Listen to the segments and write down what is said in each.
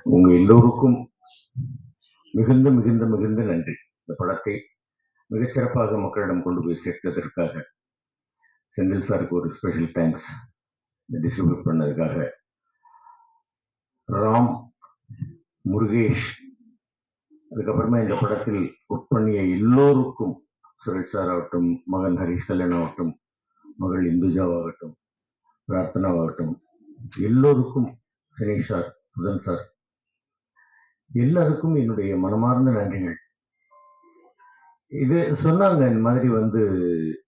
உங்க எல்லோருக்கும் மிகுந்த மிகுந்த மிகுந்த நன்றி. இந்த படத்தை மிகச்சிறப்பாக மக்களிடம் கொண்டு போய் சேர்த்ததற்காக செந்தில் சாருக்கு ஒரு ஸ்பெஷல் தேங்க்ஸ். டிஸ்ட்ரிபியூட் பண்ணதுக்காக ராம், முருகேஷ், அதுக்கப்புறமா இந்த படத்தில் ஒர்க் பண்ணிய எல்லோருக்கும், சுரேஷ் சார் ஆகட்டும், மகன் ஹரிஷ் கல்யாண் ஆகட்டும், மகள் இந்துஜாவாகட்டும், பிரார்த்தனாவாகட்டும், எல்லோருக்கும், சினேஷ் சார், சுதன் சார், எல்லாருக்கும் என்னுடைய மனமார்ந்த நன்றிகள். இது சொன்னாங்க இந்த மாதிரி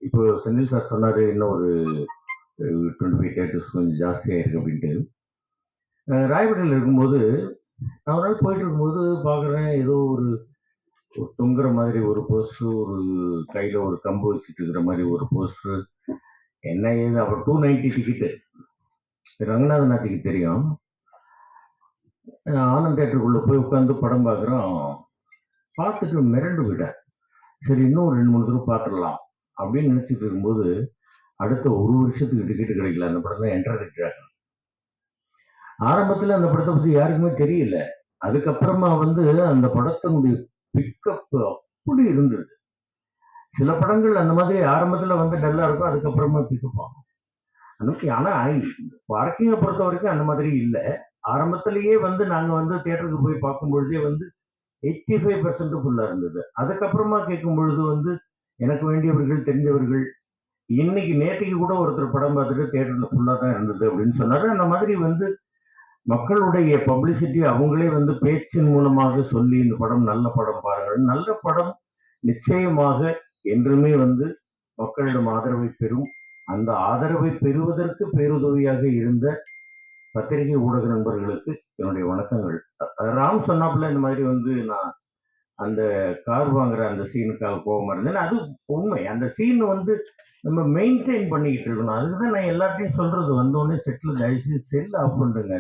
இப்போ செந்தில் சார் சொன்னாரு, இன்னும் ஒரு 25 தேட்டர்ஸ் கொஞ்சம் ஜாஸ்தியாக இருக்கு அப்படின்ட்டு. ராயப்பேட்டையில் இருக்கும்போது நான் ஒரு நாள் போயிட்டு இருக்கும்போது பார்க்குறேன், ஏதோ ஒரு தொங்குற மாதிரி ஒரு போஸ்டர், ஒரு கையில் ஒரு கம்பு வச்சுட்டு இருக்கிற மாதிரி ஒரு போஸ்டர். என்ன ஏது அப்புறம் 290 டிக்கெட்டு, ரங்கநாதன் டிக்கெட் தெரியும். ஆனந்த் தேட்டருக்குள்ளே போய் உட்காந்து படம் பார்க்குறோம். பார்த்துட்டு மிரண்டு விட்டேன். சரி, இன்னும் 2-3 தடவை பார்த்துடலாம் அப்படின்னு நினச்சிட்டு இருக்கும்போது அடுத்த ஒரு வருஷத்துக்கு டிக்கெட்டு கிடைக்கல. அந்த படம் தான் என்டர் டிக்கெட். ஆரம்பத்தில் அந்த படத்தை பற்றி யாருக்குமே தெரியல. அதுக்கப்புறமா அந்த படத்தினுடைய பிக்கப் அப்படி இருந்தது. சில படங்கள் அந்த மாதிரி ஆரம்பத்தில் டல்லா இருக்கும், அதுக்கப்புறமா பிக்கப் ஆகும். ஆனால் பார்க்கிங்கை பொறுத்த வரைக்கும் அந்த மாதிரி இல்லை. ஆரம்பத்திலேயே நாங்கள் தியேட்டருக்கு போய் பார்க்கும்பொழுதே 85% ஃபுல்லாக இருந்தது. அதுக்கப்புறமா கேட்கும் பொழுது எனக்கு வேண்டியவர்கள், தெரிஞ்சவர்கள், இன்னைக்கு நேற்றுக்கு கூட ஒருத்தர் படம் பார்த்துட்டு தியேட்டரில் ஃபுல்லாக தான் இருந்தது அப்படின்னு சொன்னாரு. அந்த மாதிரி மக்களுடைய பப்ளிசிட்டி அவங்களே பேச்சின் மூலமாக சொல்லி இந்த படம் நல்ல படம் பாருங்கள், நல்ல படம் நிச்சயமாக என்றுமே மக்களிடம் ஆதரவை பெறும். அந்த ஆதரவை பெறுவதற்கு பேருதவியாக இருந்த பத்திரிகை ஊடக நண்பர்களுக்கு என்னுடைய வணக்கங்கள். ராம் சொன்னாப்புல இந்த மாதிரி நான் அந்த கார் வாங்குற அந்த சீனுக்காக கோபமா இருந்தேன். அது உண்மை. அந்த சீன் நம்ம மெயின்டைன் பண்ணிக்கிட்டு இருக்கணும். அதுதான் நான் எல்லாத்தையும் சொல்றது. வந்தோடனே செட்டில் தயவுசெய்து செல் ஆஃப் பண்ணுங்க.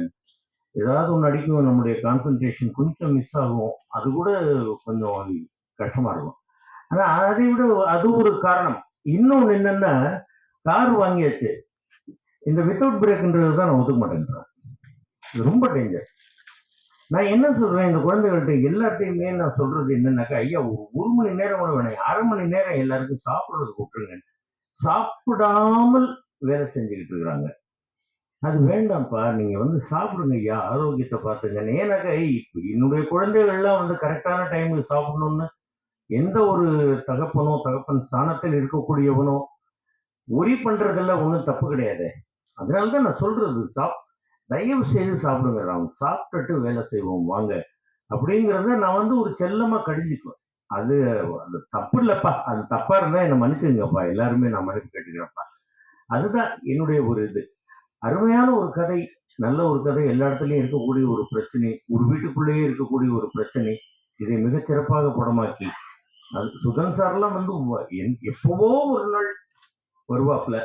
ஏதாவது ஒன்று அடிக்கும், நம்முடைய கான்சன்ட்ரேஷன் கொஞ்சம் மிஸ் ஆகும். அது கூட கொஞ்சம் கஷ்டமா இருக்கும். ஆனா அதை விட அது ஒரு காரணம். இன்னொன்று என்னன்னா, கார் வாங்கியாச்சு, இந்த வித்தவுட் பிரேக்ன்றது தான் நான் ஒத்துக்க மாட்டேன்றேன். இது ரொம்ப டேஞ்சர். நான் என்ன சொல்றேன், இந்த குழந்தைகள்கிட்ட எல்லாத்தையுமே நான் சொல்றது என்னன்னாக்கா, ஐயா ஒரு மணி நேரம் கூட வேணாம், 1/2 மணி நேரம் எல்லாருக்கும் சாப்பிடுறது விட்டுருங்க. சாப்பிடாமல் வேலை செஞ்சுக்கிட்டு இருக்கிறாங்க. அது வேண்டாம்ப்பா, நீங்க சாப்பிடுங்க ஐயா, ஆரோக்கியத்தை பார்த்துங்க. ஏன்னாக்கா என்னுடைய குழந்தைகள்லாம் கரெக்டான டைமுக்கு சாப்பிடணும்னு எந்த ஒரு தகப்பன் ஸ்தானத்தில் இருக்கக்கூடியவனோ ஒரி பண்றதெல்லாம் ஒன்றும் தப்பு கிடையாது. அதனாலதான் நான் சொல்றது, தயவு செய்து சாப்பிடுங்க ராம், சாப்பிட்டுட்டு வேலை செய்வோம் வாங்க அப்படிங்கிறத நான் ஒரு செல்லமா கடிஞ்சிக்குவேன். அது தப்பு இல்லப்பா, அது தப்பா இருந்தா என்னை மன்னிச்சுங்கப்பா, எல்லாருமே நான் மன்னிப்பு கேட்டுக்கிறேன்ப்பா. அதுதான் என்னுடைய ஒரு இது. அருமையான ஒரு கதை, நல்ல ஒரு கதை, எல்லா இடத்துலயும் இருக்கக்கூடிய ஒரு பிரச்சனை, ஒரு வீட்டுக்குள்ளேயே இருக்கக்கூடிய ஒரு பிரச்சனை, இதை மிகச்சிறப்பாக படமாக்கி, சுதன் சார்லாம் எப்பவோ ஒரு நாள் வருவாப்புல.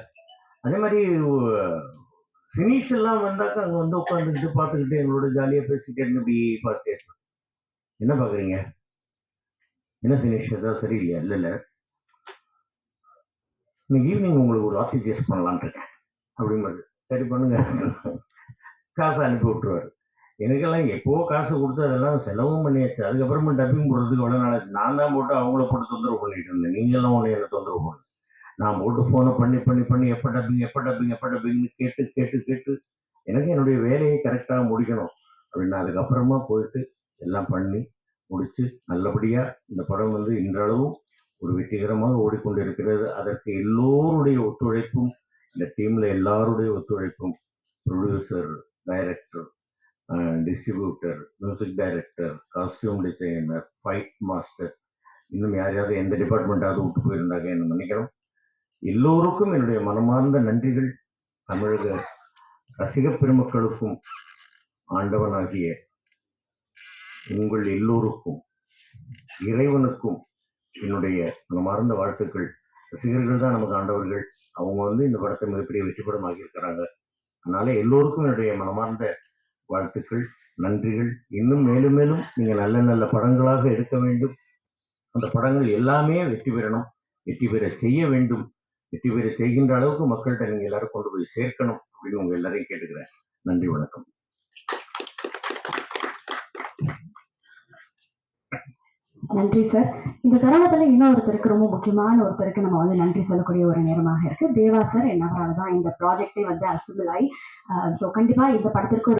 அதே மாதிரி சினீஷ் எல்லாம் வந்தாக்கா அங்க உட்காந்துக்கிட்டு பார்த்துக்கிட்டு எங்களோட ஜாலியா பேசிட்டு இப்படி பார்த்து, என்ன பாக்குறீங்க, என்ன சினீஷ் ஏதாவது சரியில்லையா? இல்ல இல்ல, இன்னைக்கு ஈவினிங் உங்களுக்கு ஒரு ஆர்டிஜிஎஸ் பண்ணலான் இருக்கேன் அப்படிங்கிறது. சரி பண்ணுங்க, காசை அனுப்பி விட்டுருவாரு. எனக்கெல்லாம் எப்போ காசு கொடுத்து அதெல்லாம் செலவும் பண்ணியாச்சு. அதுக்கப்புறமா டப்பிங் போடுறதுக்கு எவ்வளோ நாளாச்சு. நான் தான் போட்டு அவங்கள போட்டு தொந்தரவு பண்ணிட்டு இருந்தேன். நீங்கெல்லாம் ஒன்று என்ன தொந்தரவு பண்ணு. நான் போட்டு ஃபோனை பண்ணி எப்போ டப்பிங்னு கேட்டு எனக்கு என்னுடைய வேலையை கரெக்டாக முடிக்கணும் அப்படின்னு அதுக்கப்புறமா போயிட்டு எல்லாம் பண்ணி முடிச்சு நல்லபடியா இந்த படம் இன்றளவும் ஒரு வெற்றிகரமாக ஓடிக்கொண்டிருக்கிறது. அதற்கு எல்லோருடைய ஒத்துழைப்பும், இந்த டீம்ல எல்லாருடைய ஒத்துழைப்பும், producer, director, distributor, music director, costume designer, fight master, இன்னும் யாரையாவது எந்த டிபார்ட்மெண்ட்டாவது விட்டு போயிருந்தாங்க என்ன மன்னிக்கணும். எல்லோருக்கும் என்னுடைய மனமார்ந்த நன்றிகள். தமிழக ரசிக பெருமக்களுக்கும் ஆண்டவனாகிய உங்கள் எல்லோருக்கும், இறைவனுக்கும் என்னுடைய மனமார்ந்த வாழ்த்துக்கள். ரசிகர்கள் தான் நமக்கு ஆண்டவர்கள். அவங்க இந்த படத்தை மிகப்பெரிய வெற்றி படம் ஆகியிருக்கிறாங்க. அதனால எல்லோருக்கும் என்னுடைய மனமார்ந்த வாழ்த்துக்கள், நன்றிகள். இன்னும் மேலும் மேலும் நீங்க நல்ல நல்ல படங்களாக எடுக்க வேண்டும். அந்த படங்கள் எல்லாமே வெற்றி பெறணும், வெற்றி பெற செய்ய வேண்டும். வெற்றி பெற செய்கின்ற அளவுக்கு மக்கள்கிட்ட நீங்க எல்லாரும் கொண்டு போய் சேர்க்கணும் அப்படின்னு உங்க எல்லாரையும் கேட்டுக்கிறேன். நன்றி, வணக்கம். நன்றி சார். இந்த தருணத்துல இன்னொருத்தருக்கு, ரொம்ப முக்கியமான ஒருத்தருக்கு நம்ம வந்து நன்றி சொல்லக்கூடிய ஒரு நேரமாக இருக்கு. தேவா சார், என்னவரால தான் இந்த ப்ராஜெக்ட்டே வந்து அசெம்பிள் ஆயி, ஸோ கண்டிப்பா இந்த படத்திற்கு